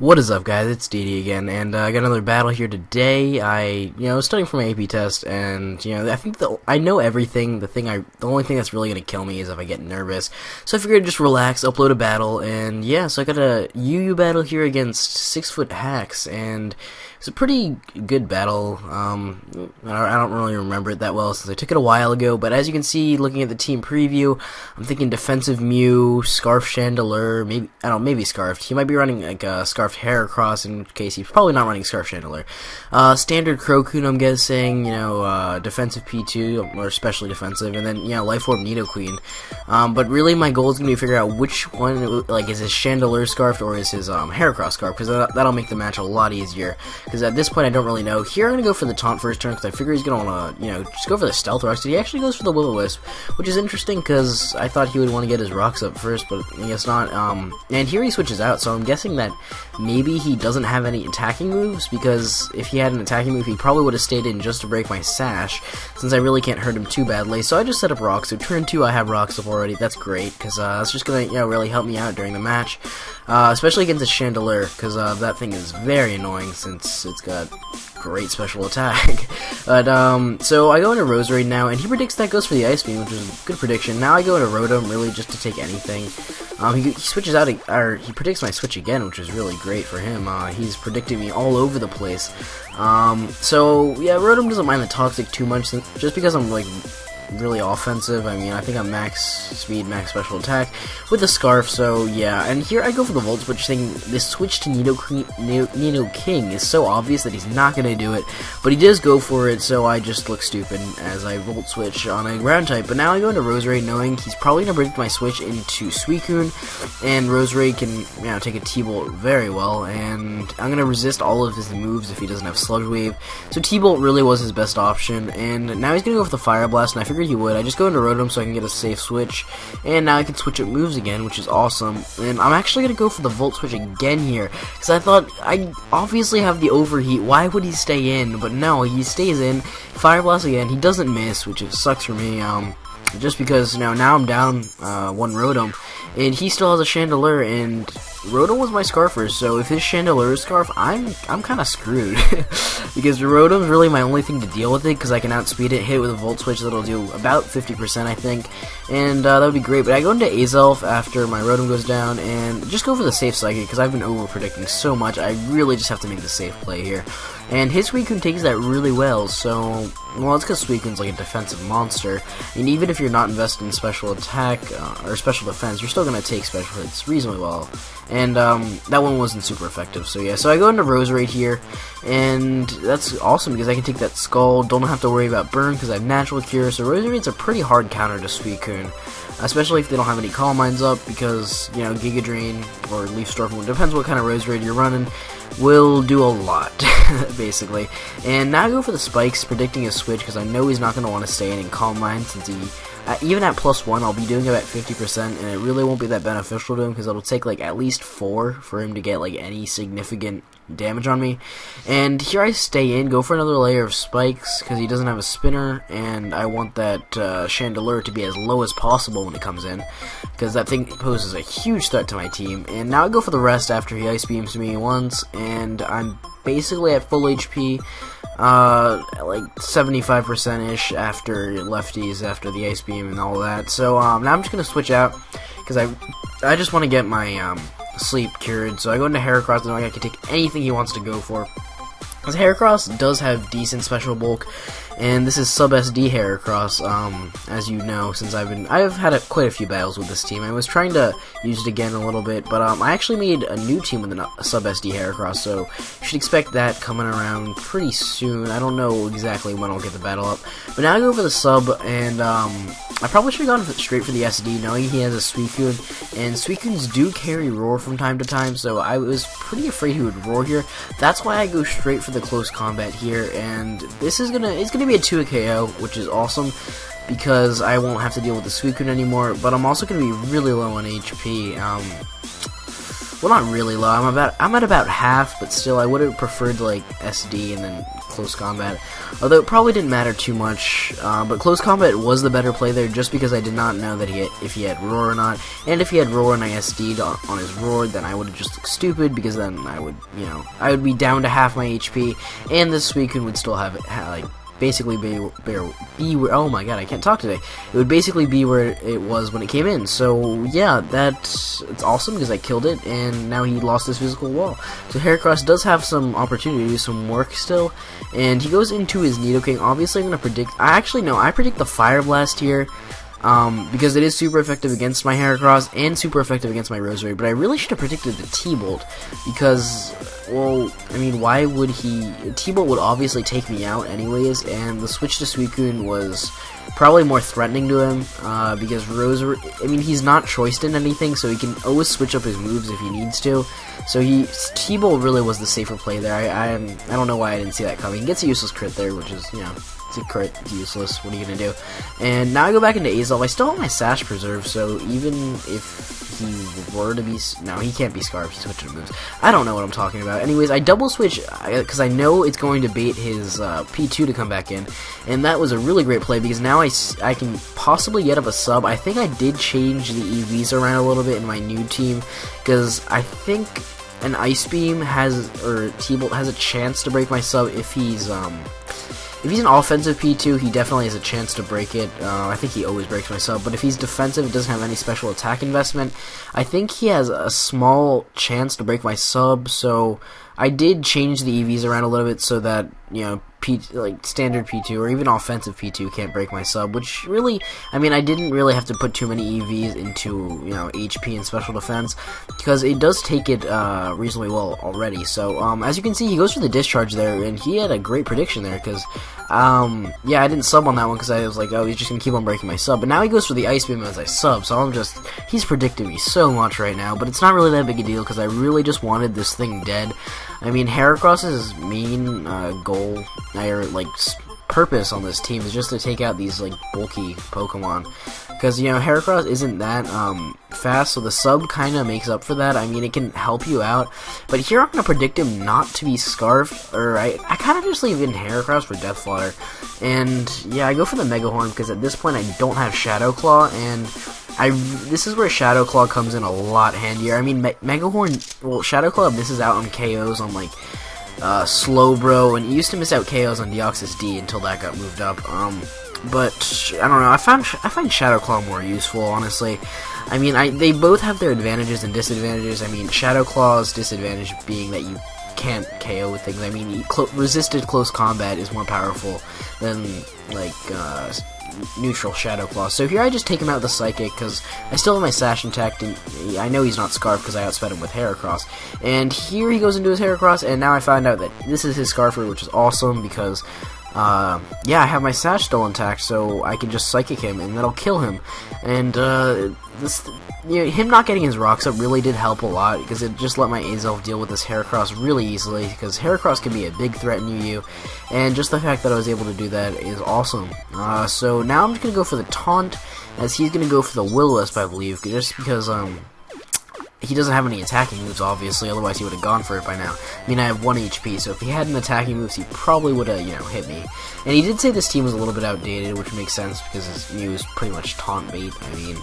What is up, guys? It's DD again, and I got another battle here today. I was studying for my AP test, and I think I know everything. The only thing that's really gonna kill me is if I get nervous. So I figured I'd just relax, upload a battle, and yeah. So I got a UU battle here against 6fthax, and it's a pretty good battle. I don't really remember it that well since I took it a while ago, but as you can see, looking at the team preview, I'm thinking defensive Mew, Scarf Chandelure, maybe Scarfed. He might be running like a Scarfed Heracross, in case he's probably not running Scarf Chandelure. Standard Crocoon, I'm guessing, defensive P2, or especially defensive, and then, Life Orb Nidoqueen. But really my goal is going to be to figure out which one, like, is his Chandelure Scarfed or is his Heracross Scarfed, because that'll make the match a lot easier. Because at this point I don't really know. Here I'm going to go for the Taunt first turn, because I figure he's going to want to, just go for the Stealth Rocks. He actually goes for the Will-O-Wisp, which is interesting, because I thought he would want to get his rocks up first, but I guess not. And here he switches out, so I'm guessing that maybe he doesn't have any attacking moves, because if he had an attacking move, he probably would have stayed in just to break my Sash, since I really can't hurt him too badly. So I just set up rocks. So turn 2 I have rocks up already. That's great, because it's just going to, really help me out during the match, especially against the Chandelure, because that thing is very annoying since it's got great special attack. But so I go into Roserade now, and he predicts that goes for the Ice Beam, which is a good prediction. Now I go into Rotom, really just to take anything. He switches out, or he predicts my switch again, which is really great for him. He's predicting me all over the place. So yeah, Rotom doesn't mind the Toxic too much, just because I'm like really offensive. I mean, I think I'm max speed, max special attack with the Scarf, so yeah. And here I go for the Volt Switch, thing. This switch to Nidoking is so obvious that he's not going to do it, but he does go for it, so I just look stupid as I Volt Switch on a ground type. But now I go into Roserade knowing he's probably going to predict my switch into Suicune, and Roserade can, take a T-Bolt very well, and I'm going to resist all of his moves if he doesn't have Sludge Wave. So T-Bolt really was his best option, and now he's going to go for the Fire Blast, and I figured he would. I just go into Rotom so I can get a safe switch, and now I can switch up moves again, which is awesome. And I'm actually going to go for the Volt Switch again here, because I thought, I obviously have the Overheat, why would he stay in? But no, he stays in, Fire Blast again, he doesn't miss, which sucks for me, just because, now I'm down one Rotom, and he still has a Chandelure, and Rotom was my Scarfer, so if his Chandelure is Scarf, I'm kind of screwed. Because Rotom's really my only thing to deal with it, because I can outspeed it, hit it with a Volt Switch that'll do about 50%, I think, and that would be great. But I go into Azelf after my Rotom goes down, and just go for the safe Psychic, because I've been over-predicting so much, I really just have to make the safe play here. And his Suicune takes that really well, so, well, it's because Suicune's like a defensive monster, and even if you're not invested in special attack, or special defense, you're still going to take special hits reasonably well. And that one wasn't super effective, so yeah. So I go into Roserade here, and that's awesome because I can take that Skull, don't have to worry about Burn because I have Natural Cure, so Roserade's a pretty hard counter to Suicune, especially if they don't have any Calm Minds up, because, Giga Drain or Leaf Storm, it depends what kind of Roserade you're running, will do a lot, basically. And now I go for the Spikes, predicting a switch, because I know he's not going to want to stay in Calm Mind, since he, even at +1, I'll be doing about 50%, and it really won't be that beneficial to him, because it'll take, like, at least 4 for him to get, like, any significant damage on me. And here I stay in, go for another layer of Spikes, because he doesn't have a Spinner, and I want that Chandelure to be as low as possible when it comes in, because that thing poses a huge threat to my team. And now I go for the rest after he Ice Beams me once, and I'm basically at full HP, like 75%-ish after lefties, after the Ice Beam and all that. So now I'm just going to switch out, because I just want to get my sleep cured. So I go into Heracross knowing I can take anything he wants to go for, because Heracross does have decent special bulk, and this is sub-SD Heracross, as you know, since I've had quite a few battles with this team. I was trying to use it again a little bit, but I actually made a new team with a sub-SD Heracross, so you should expect that coming around pretty soon. I don't know exactly when I'll get the battle up, but now I go for the sub, and I probably should have gone straight for the SD, knowing he has a Suicune, and Suicunes do carry Roar from time to time, so I was pretty afraid he would Roar here. That's why I go straight for the close combat here, and it's gonna be a 2 KO, which is awesome, because I won't have to deal with the Suicune anymore, but I'm also gonna be really low on HP. Well, not really low, I'm at about half, but still, I would have preferred, like, SD and then close combat. Although it probably didn't matter too much, but close combat was the better play there, just because I did not know that if he had roar or not. And if he had roar and I SD'd on his roar, then I would have just looked stupid, because then I would, I would be down to half my HP, and this Suicune would still have like basically be where, oh my god, I can't talk today. It would basically be where it was when it came in. So yeah, it's awesome because I killed it, and now he lost his physical wall. So Heracross does have some opportunity to do some work still, and he goes into his Nidoking. Obviously, I'm gonna predict. I predict the Fire Blast here. Because it is super effective against my Heracross and super effective against my Roserade, but I really should have predicted the T-Bolt, because, well, I mean, why would he? T-Bolt would obviously take me out anyways, and the switch to Suicune was probably more threatening to him, because Roserade, I mean, he's not choiced in anything, so he can always switch up his moves if he needs to. So T-Bolt really was the safer play there. I don't know why I didn't see that coming. He gets a useless crit there, which is, it's a crit, it's useless, what are you gonna do? And now I go back into Azelf. I still have my Sash Preserve, so even if he were to be, no, he can't be Scarf, he's switching moves. I don't know what I'm talking about. Anyways, I double switch, because I know it's going to bait his P2 to come back in, and that was a really great play, because now I can possibly get up a sub. I think I did change the EVs around a little bit in my new team, because I think an Ice Beam or T-Bolt has a chance to break my sub if he's an offensive P2, he definitely has a chance to break it. I think he always breaks my sub, but if he's defensive, it doesn't have any special attack investment, I think he has a small chance to break my sub, so I did change the EVs around a little bit so that, like standard P2 or even offensive P2 can't break my sub, which really, I mean, I didn't really have to put too many EVs into, HP and special defense, because it does take it reasonably well already. So as you can see, he goes for the discharge there, and he had a great prediction there, because yeah, I didn't sub on that one because I was like, oh, he's just gonna keep on breaking my sub, but now he goes for the Ice Beam as I sub, so he's predicting me so much right now, but it's not really that big a deal because I really just wanted this thing dead. I mean, Heracross's main goal, or like purpose on this team, is just to take out these like bulky Pokemon, because Heracross isn't that fast, so the sub kind of makes up for that. I mean, it can help you out, but here I'm gonna predict him not to be Scarfed, or I kind of just leave in Heracross for Death Flutter, and yeah, I go for the Mega Horn because at this point I don't have Shadow Claw, and this is where Shadow Claw comes in a lot handier. I mean, Mega Horn, well, Shadow Claw misses out on KOs on like Slowbro, and it used to miss out KOs on Deoxys D until that got moved up. But I don't know. I find Shadow Claw more useful, honestly. I mean, they both have their advantages and disadvantages. I mean, Shadow Claw's disadvantage being that you can't KO with things. I mean, resisted close combat is more powerful than like neutral Shadow Claw. So here I just take him out with the Psychic because I still have my Sash intact, and I know he's not Scarf because I outsped him with Heracross. And here he goes into his Heracross, and now I find out that this is his Scarfer, which is awesome because yeah, I have my Sash still intact, so I can just Psychic him, and that'll kill him. And him not getting his Rocks up really did help a lot, because it just let my Azelf deal with this Heracross really easily, because Heracross can be a big threat in UU, and just the fact that I was able to do that is awesome. So now I'm just going to go for the Taunt, as he's going to go for the Will-O-Wisp, I believe, just because he doesn't have any attacking moves, obviously, otherwise he would have gone for it by now. I mean, I have 1 HP, so if he had an attacking moves, he probably would have, hit me. And he did say this team was a little bit outdated, which makes sense, because his Mew is pretty much taunt bait. I mean,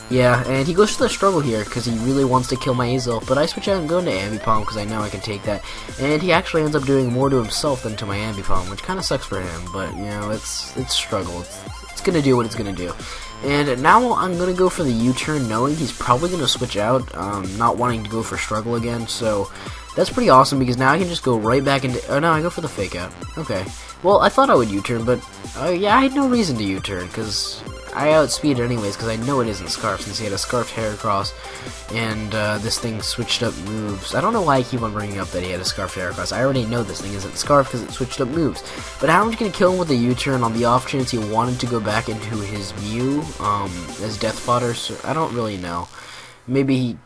yeah, and he goes for the struggle here, because he really wants to kill my Azelf, but I switch out and go into Ambipom, because I know I can take that. And he actually ends up doing more to himself than to my Ambipom, which kind of sucks for him, but, it's struggle. It's gonna do what it's gonna do. And now I'm going to go for the U-turn, knowing he's probably going to switch out, not wanting to go for struggle again, so that's pretty awesome, because now I can just go right back into, oh no, I go for the fake out. Okay, well, I thought I would U-turn, but, yeah, I had no reason to U-turn, because I outspeed it anyways, because I know it isn't Scarf, since he had a Scarfed Heracross, and this thing switched up moves. I don't know why I keep on bringing up that he had a Scarfed Heracross. I already know this thing isn't Scarf, because it switched up moves. But how am I going to kill him with a U-turn on the off chance he wanted to go back into his Mew, as Death Fodder? So I don't really know. Maybe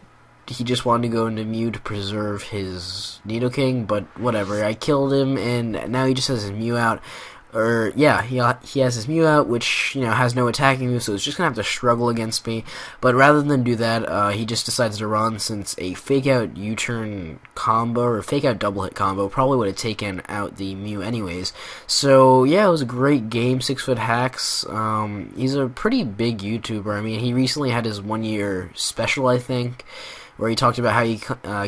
he just wanted to go into Mew to preserve his Nidoking, but whatever. I killed him, and now he just has his Mew out. or yeah, he has his Mew out, which has no attacking move, so it's just gonna have to struggle against me. But rather than do that, he just decides to run, since a fake out U-turn combo or fake out double hit combo probably would have taken out the Mew anyways. So yeah, it was a great game. 6fthax. He's a pretty big YouTuber. I mean, he recently had his 1 year special, I think, where he talked about how he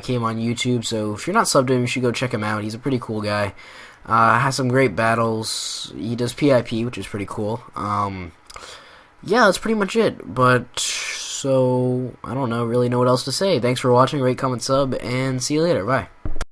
came on YouTube. So if you're not subbed to him, you should go check him out. He's a pretty cool guy. Has some great battles. He does PIP, which is pretty cool. Yeah, that's pretty much it. But, so, I don't really know what else to say. Thanks for watching, rate, comment, sub, and see you later. Bye.